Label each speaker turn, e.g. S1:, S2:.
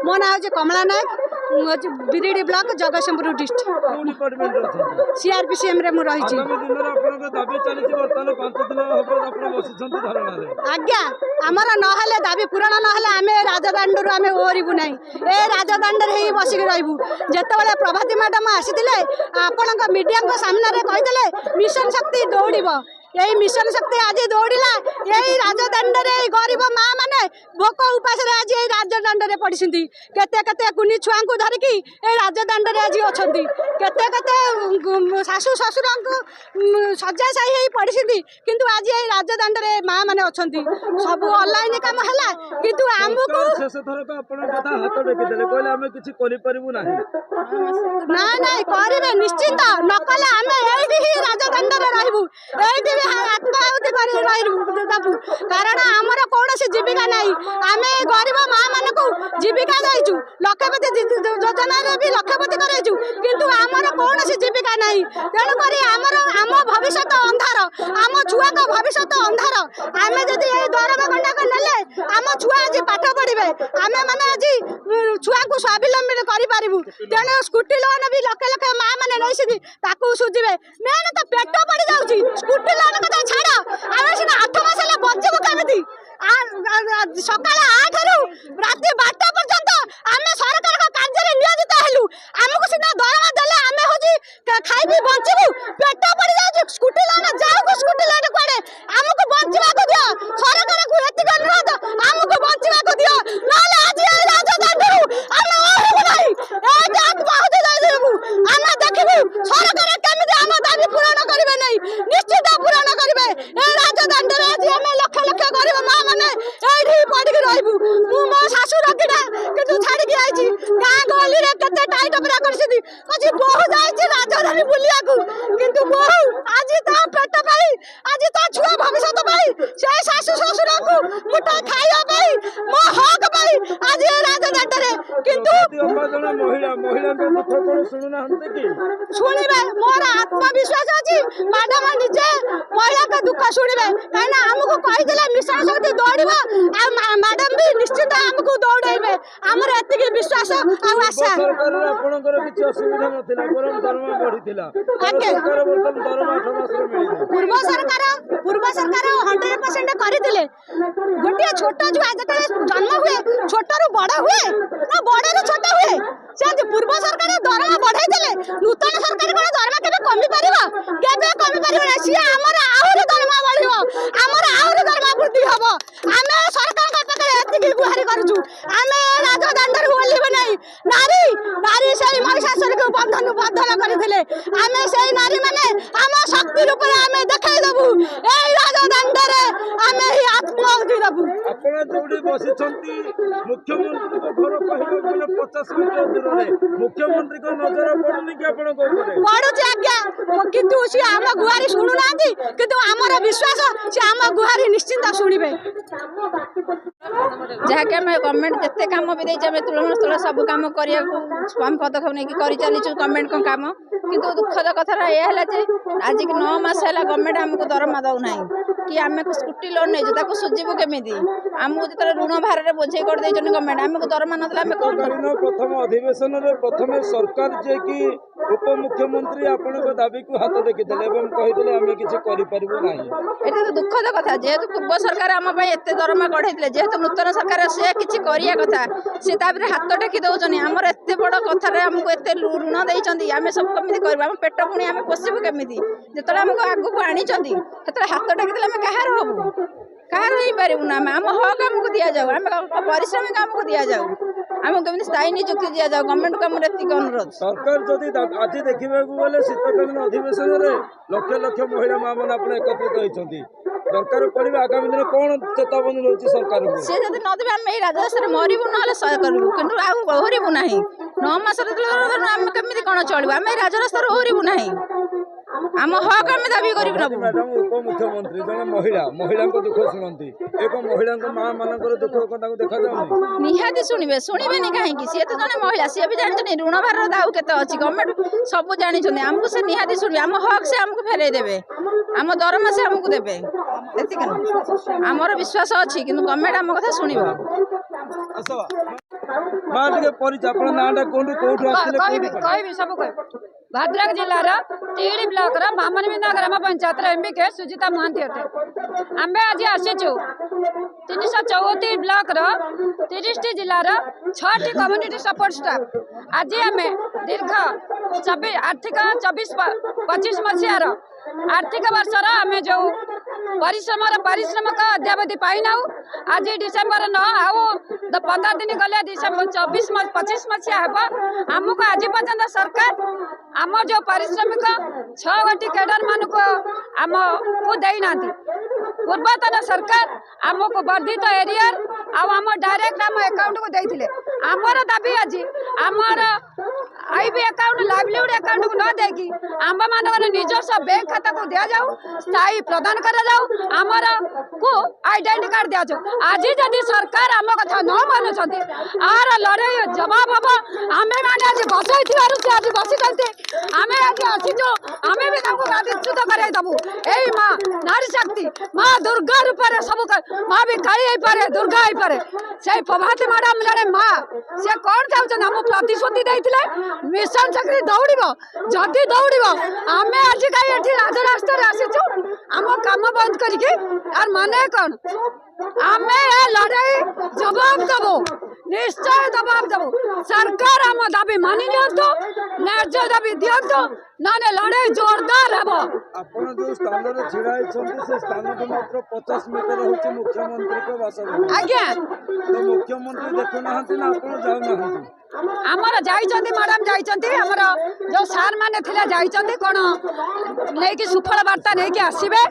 S1: मो ना हूँ कमला नायक बिरिडी ब्लॉक जगतसिंहपुर डिस्ट्रिक्ट सीआरपीसीएम रे रही आज्ञा आमर ना दाबी पूरण ना आम राजदाण्डर आम ओहरबू ना ए राजदाण्ड ही बसिक रही जिते प्रभाती मैडम आसी आपण मीडिया सामने कहीदे मिशन शक्ति दौड़ यही मिशन शक्ति आज दौड़ला यही राजदाण्ड गरीब माँ मैंने भोक उपास आज राजदाण्ड में पड़ी केते कुनी छुआ को धरिकी राजदाण्ड में आज अच्छा केते शाशु शशुर को सजा साई पड़ी किंतु आज यही राजदाण्ड में माँ मैंने अच्छा सब ऑनलाइन काम है किंतु आमको ना ना करे निश्चित नकले आम ये राजदाण्ड में रहबू ये आत्माहुति देबू कारण आमर कौन जीविका नहीं आम गरीब माँ मान को जीविका देचु लक्षपति योजना भी लक्षपति करेचु किंतु आमर कौन जीविका नहीं तेणुक आमर आम भविष्य अंधार आम छुआ का भविष्य अंधार आम जदि दरमा गंडाक नेले आम छुआ आज पाठ पढ़े आम मैंने आज छुआ को स्वावलम्बी करूँ तेणु स्कूटी लोन भी लक्ष लक्ष माँ मैंने नहीं सुझे मेन तो पेट पड़ जाऊँगी स्कूटी लोन कथा छाड़ आम सीना 8 मास बचबू कमी सकाल 8 रु राति 12 पर्यंत आम सरकार कार्य नियोजित हेलु आमको सीना दरमा देले आम हूँ खाई बचबू पेट पड़ जाऊँ स्कूटी लोन जाऊ स्कूटी लोन कड़े आमको बचा दियो सरकार को एतिक अनुरोध आमको बचा दियो ना आज राजदाण्ड आम आत्माहुति देबू आम देखू सरकार केमी आम दाबी पूरण करेंगे नहीं निश्चित पूरण करेंगे राजदाण्ड में आज आम लक्ष लक्ष गरीब माँ मैंने ये पड़ी रही मो शाशु रखीना कि छाड़ी आई गाँ गहली में केते टाइट पूरा कर बहु जाइए राजधानी बुलिया किंतु बहु आज पेट पाई आज छुआ भविष्य से शाशु शशुर को मुठा खाइबा मो हक पाई आज राजदाण्ड में किंतु शुणवे मोर आत्मविश्वास अच्छी मैडम निजे महिला का दुख शुणवे कहीं आमको कहीदे मिशन शक्ति दौड़ मैडम भी निश्चित आमको दौड़े आमर एति विश्वास आशा पूर्व सरकार 100% करते गोटे छोट छुआ जो जन्म हुए छोट रू बड़ हुए ना बड़ रू छोट हुए से पूर्व सरकार दरमा बढ़ाई नूतन सरकार को दरमा केबे कमी पारिबा ना सी हमर आहुरी दरमा बढ़िबो हमर आहुरी दरमा वृद्धि हबो आमे सरकार का पाखे एतिकी गुहारी करजु आमे राजदाण्ड रे ओलिबे नहीं नारी से महिषासुर को बंधन करथिले आमे से नारी माने हम शक्ति रूप में आमे देखाई देबू ए राजदाण्ड रे आमे ही आत्माहुति देबू
S2: आपण जोडी बसिछंती मुख्यमंत्री को घर कहबो गले 50 मीटर दूर रे मुख्यमंत्री को नजर पड़ुनी कि आपण को ऊपर
S1: पड़ुची आज्ञा किंतु सी हम गुहारी सुनु नांती किंतु हमर विश्वास से हम गुहारी निश्चिंत सुनिबे
S3: जहाँकि आम गवर्नमेंट जिते कम भी देखे तुलन स्थल सब कम करने हम पदक्षेप नहीं कर चलीचु गवर्नमेंट को कम किंतु दुखद कथा यह है आज 9 मास है गवर्नमेंट आमको दरमा दौना कि आम स्कूटी लोन नहीं सुझीबू केमी आमको जो ऋण भार में बोझे कर गवर्नमेंट आमको दरमा ना कौन
S2: प्रथम अधिवेशन प्रथम सरकार जे कि उप मुख्यमंत्री आपण दाबी को हाथ देखीदे कहीदे आम किसी
S3: ये तो दुखद कथा जेहेतु पूर्व सरकार आम एत दरमा गढ़े जेहेतु नूतन सरकार से किसी करिया कथा सी हाथ टेकी दौरान आमर एत बड़ कथार आमको एत ऋण देती आम सब कमी कर पेट पुणी आम पोषबू केमी जो आमको आगू आनी से हाथ टेकी कहार हबू कहार हो पारू ना आम हक आमको दि जाऊ आम पारिश्रमिक आमको दि जाऊ आमको केमी स्थायी नियुक्ति दि जाऊ गवर्नमेंट को एतिक अनुरोध
S2: सरकार जदि आज देखा गले शीतकालीन अधिवेशन में लक्ष लक्ष महिला माँ मैंने आप एकत्रित होती दरकार पड़े आगामी दिन कौन चेतावनी रोचे सरकार
S3: सी जब नदेवे आम राजस्व मरबू ना करूँ कि ओहरबू ना 9 मास आम केमी कौन चलू आम राजस्व ओहरबू ना आम हक आम दाबी कर
S2: मैडम उप मुख्यमंत्री जन महिला दुख शुणती एक महिला माँ मान दुख देखा जाऊनी
S3: निहाती शुणे शुणे कहीं सी तो जन महिला सी भी जानते ऋण भार दाऊ के अच्छी गवर्नमेंट सब जानते आमको से निहाती शुणे आम हक से आमको फेरई देवे आम दरमा से आमको देवे आमर विश्वास अच्छी कि गवर्नमेंट आम कथा शुण
S2: ଆସ ମା ଟିକେ ପରିଚୟ ଆପଣ ନାଁଟା କୋଉଠୁ ଆସିଥିଲେ
S4: କହିବି କହିବି ସବୁ କହିବି ଭଦ୍ରକ ଜିଲ୍ଲାର ତିହିଡି ବ୍ଲକର ମାମନବିନ୍ଦା ଗ୍ରାମ ପଞ୍ଚାୟତର ଏମ୍ବିକେ ସୁଜିତା ମହାନ୍ତି ଅଟେ ଆମେ ଆଜି ଆସିଛୁ 334 ବ୍ଲକର 30ଟି ଜିଲ୍ଲାର 6ଟି କମ୍ୟୁନିଟି ସପୋର୍ଟ ଷ୍ଟାଫ୍ ଆଜି ଆମେ ଦୀର୍ଘ ଆର୍ଥିକ 24-25 ମସିହାର ଆର୍ଥିକ ବର୍ଷର ଆମେ ଯେଉଁ ପାରିଶ୍ରମିକ ଅଦ୍ୟାବଧି ପାଇନାଉ ଆଜି ଡିସେମ୍ବର 9 ଆଉ 15 ଦିନ ଗଲେ ଡିସେମ୍ବର 24-25 ମସିହା ହେବ ଆମକୁ ଆଜି ପର୍ଯ୍ୟନ୍ତ ସରକାର ଆମ ଯେଉଁ ପାରିଶ୍ରମିକ 6 ଗୋଟି କ୍ୟାଡର ମାନଙ୍କୁ ଆମକୁ ଦେଇନାହାନ୍ତି ପୂର୍ବତନ ସରକାର ଆମକୁ ବର୍ଦ୍ଧିତ ଏରିଆର ଆଉ ଆମ ଡାଇରେକ୍ଟ ଆମ ଆକାଉଣ୍ଟକୁ ଦେଇଥିଲେ ଆମର ଦାବି ଆଜି ଆମର ଆଇବି ଆକାଉଣ୍ଟ ଲାଇଭଲିହୁଡ ଆକାଉଣ୍ଟକୁ ନ ଦେଇକି ଆମମାନଙ୍କର ନିଜସ୍ୱ ବ୍ୟାଙ୍କ ଖାତାକୁ ଦିଆଯାଉ ସ୍ଥାୟୀ ପ୍ରଦାନ କରାଯାଉ ଆମର କୁ ଆଇଡେଣ୍ଟି କାର୍ଡ ଦିଆଯାଉ ଆଜି ଯଦି ସରକାର ଆମ କଥା ନ ମାନୁଛନ୍ତି ଆର ଲଢ଼େଇ ଜବାବ ହବ ଆମେମାନେ ଆଜି ବସାଇଥିବାରୁ ସେ ଆଜି ବସିଛନ୍ତି ଆମେ ଆଜି ଆସିଛୁ ଆମେ ବି ତାଙ୍କୁ ଗାଦିଚ୍ୟୁତ କରାଇ ଦେବୁ ଏଇ ମା ନାରୀ ଶକ୍ତି ମା ଦୁର୍ଗା ରୂପରେ ସବୁ ମା ବି କାଳି ହେଇପାରେ ଦୁର୍ଗା ହେଇପାରେ ସେଇ ପ୍ରଭାତୀ ମ୍ୟାଡାମ ଜଣେ ମା ସେ କଣ ଚାହୁଁଛନ୍ତି ଆମକୁ ପ୍ରତିଶ୍ରୁତି ଦେଇଥିଲେ ମିଶନ ଚାକିରି ଦୌଡ଼ିବ ଯଦି ଦୌଡ଼ିବ ଆମେ ଆଜି କାହିଁ ଏଠି ରାଜରାସ୍ତାରେ ଆସିଛୁ ଆମ କାମ ବନ୍ଦ କରିକି আর মানে কଣ ଆମେ ଏ ଲଢ଼େଇ ଜବାବ ଦେବୁ ନିଶ୍ଚୟ ଜବାବ ଦେବୁ ସରକାର ଆମ ଦାବି ମାନି ନିଅନ୍ତୁ ନ୍ୟାଯ୍ୟ ଦାବି ଦିଅନ୍ତୁ ନହେଲେ ଲଢ଼େଇ ଜୋରଦାର ହେବ
S2: ଆପଣ ଯୋଉ ସ୍ଥାନରେ ଛିଡା ହେଇଛନ୍ତି ସେ ସ୍ଥାନଠୁ ମାତ୍ର 50 ମିଟର ହଉଛି ମୁଖ୍ୟମନ୍ତ୍ରୀଙ୍କ ବାସଭବନ
S4: ଆଜ୍ଞା
S2: ତ ମୁଖ୍ୟମନ୍ତ୍ରୀ ଦେଖୁନାହାନ୍ତି ନା ଆପଣ ଯାଉନାହାନ୍ତି
S4: ଆମର ଯାଇଛନ୍ତି ମ୍ୟାଡାମ ଯାଇଛନ୍ତି ଆମର ଯୋଉ ସାର୍ ମାନେ ଥିଲେ ଯାଇଛନ୍ତି କଣ ନେଇକି ସୁଫଳ ବାର୍ତ୍ତା ନେଇକି ଆସିବେ